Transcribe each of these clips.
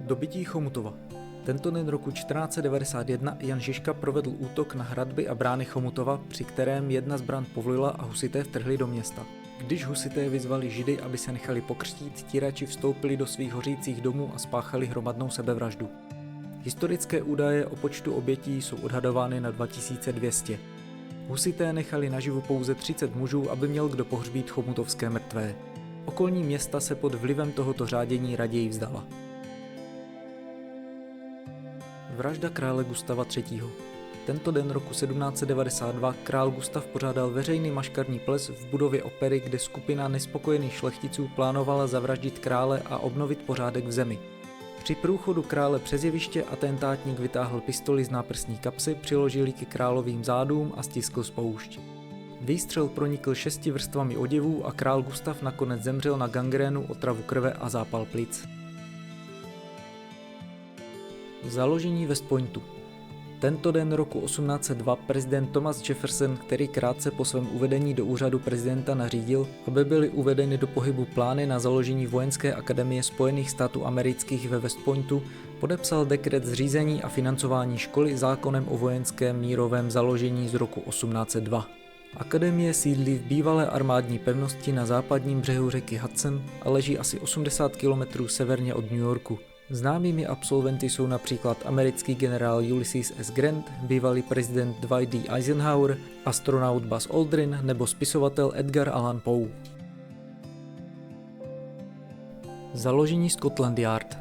Dobytí Chomutova. Tento den roku 1491 Jan Žižka provedl útok na hradby a brány Chomutova, při kterém jedna z brán povlila a husité vtrhli do města. Když husité vyzvali Židy, aby se nechali pokřtít, tírači vstoupili do svých hořících domů a spáchali hromadnou sebevraždu. Historické údaje o počtu obětí jsou odhadovány na 2200. Husité nechali naživu pouze 30 mužů, aby měl kdo pohřbít chomutovské mrtvé. Okolní města se pod vlivem tohoto řádění raději vzdala. Vražda krále Gustava III. Tento den roku 1792 král Gustav pořádal veřejný maškarní ples v budově opery, kde skupina nespokojených šlechticů plánovala zavraždit krále a obnovit pořádek v zemi. Při průchodu krále přes jeviště atentátník vytáhl pistoli z náprsní kapsy, přiložil ji ke královým zádům a stiskl spoušť. Výstřel pronikl 6 vrstvami oděvů a král Gustav nakonec zemřel na gangrénu, otravu krve a zápal plic. Založení West Pointu. Tento den roku 1802 prezident Thomas Jefferson, který krátce po svém uvedení do úřadu prezidenta nařídil, aby byly uvedeny do pohybu plány na založení vojenské akademie Spojených států amerických ve West Pointu, podepsal dekret zřízení a financování školy zákonem o vojenském mírovém založení z roku 1802. Akademie sídlí v bývalé armádní pevnosti na západním břehu řeky Hudson a leží asi 80 km severně od New Yorku. Známými absolventy jsou například americký generál Ulysses S. Grant, bývalý prezident Dwight D. Eisenhower, astronaut Buzz Aldrin nebo spisovatel Edgar Allan Poe. Založení Scotland Yard.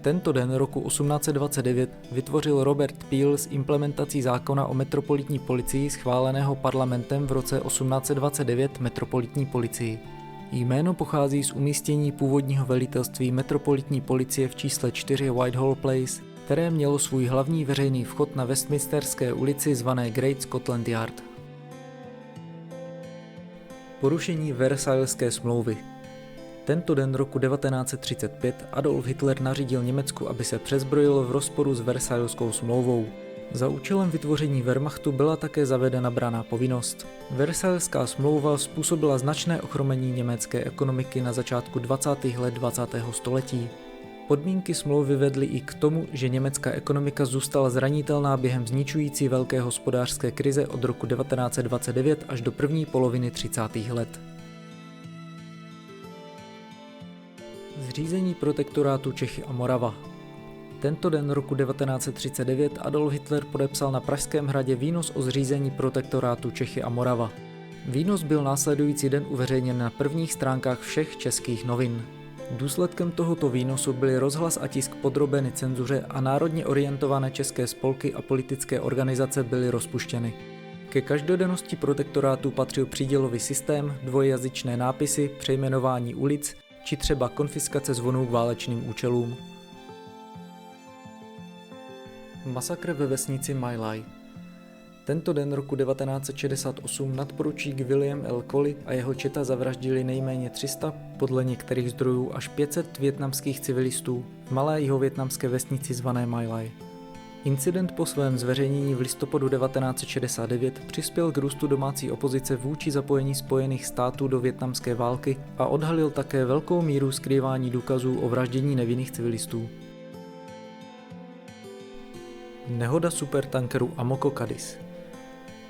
Tento den roku 1829 vytvořil Robert Peel s implementací zákona o metropolitní policii schváleného parlamentem v roce 1829 metropolitní policii. Jméno pochází z umístění původního velitelství metropolitní policie v čísle 4 Whitehall Place, které mělo svůj hlavní veřejný vchod na Westminsterské ulici zvané Great Scotland Yard. Porušení Versailleské smlouvy. Tento den roku 1935 Adolf Hitler nařídil Německu, aby se přezbrojilo v rozporu s Versailleskou smlouvou. Za účelem vytvoření Wehrmachtu byla také zavedena branná povinnost. Versailleská smlouva způsobila značné ochromení německé ekonomiky na začátku 20. let 20. století. Podmínky smlouvy vedly i k tomu, že německá ekonomika zůstala zranitelná během zničující velké hospodářské krize od roku 1929 až do první poloviny 30. let. Zřízení protektorátu Čechy a Morava. Tento den roku 1939 Adolf Hitler podepsal na Pražském hradě výnos o zřízení protektorátu Čechy a Morava. Výnos byl následující den uveřejněn na prvních stránkách všech českých novin. Důsledkem tohoto výnosu byly rozhlas a tisk podrobeny cenzuře a národně orientované české spolky a politické organizace byly rozpuštěny. Ke každodennosti protektorátu patřil přídělový systém, dvojjazyčné nápisy, přejmenování ulic či třeba konfiskace zvonů k válečným účelům. Masakr ve vesnici My Lai. Tento den roku 1968 nadporučík William L. Coley a jeho četa zavraždili nejméně 300, podle některých zdrojů až 500 vietnamských civilistů v malé jihovietnamské vesnici zvané My Lai. Incident po svém zveřejnění v listopadu 1969 přispěl k růstu domácí opozice vůči zapojení Spojených států do vietnamské války a odhalil také velkou míru skrývání důkazů o vraždění nevinných civilistů. Nehoda supertankeru Amoco Cadiz.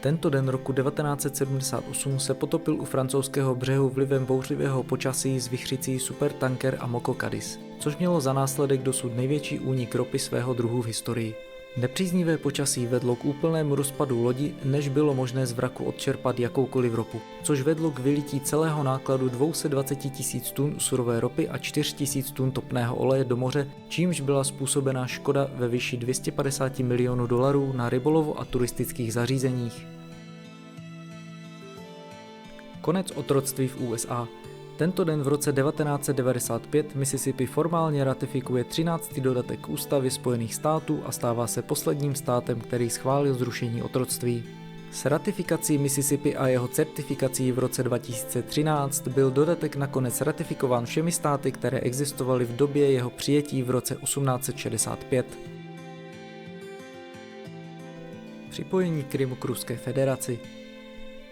Tento den roku 1978 se potopil u francouzského břehu vlivem bouřlivého počasí s vichřicí supertanker Amoco Cadiz, což mělo za následek dosud největší únik ropy svého druhu v historii. Nepříznivé počasí vedlo k úplnému rozpadu lodi, než bylo možné z vraku odčerpat jakoukoliv ropu, což vedlo k vylití celého nákladu 220 000 tun surové ropy a 4 000 tun topného oleje do moře, čímž byla způsobena škoda ve výši $250 milionů na rybolovu a turistických zařízeních. Konec otroctví v USA. Tento den v roce 1995 Mississippi formálně ratifikuje 13. dodatek Ústavy Spojených států a stává se posledním státem, který schválil zrušení otroctví. S ratifikací Mississippi a jeho certifikací v roce 2013 byl dodatek nakonec ratifikován všemi státy, které existovaly v době jeho přijetí v roce 1865. Připojení Krymu k Ruské federaci.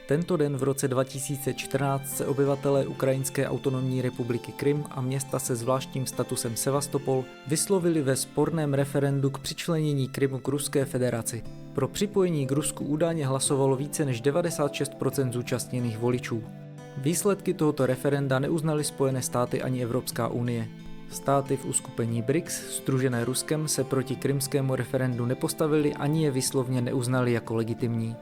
Tento den v roce 2014 se obyvatelé Ukrajinské autonomní republiky Krym a města se zvláštním statusem Sevastopol vyslovili ve sporném referendu k přičlenění Krymu k Ruské federaci. Pro připojení k Rusku údajně hlasovalo více než 96% zúčastněných voličů. Výsledky tohoto referenda neuznaly Spojené státy ani Evropská unie. Státy v uskupení BRICS, sdružené Ruskem, se proti krymskému referendu nepostavili ani je výslovně neuznali jako legitimní.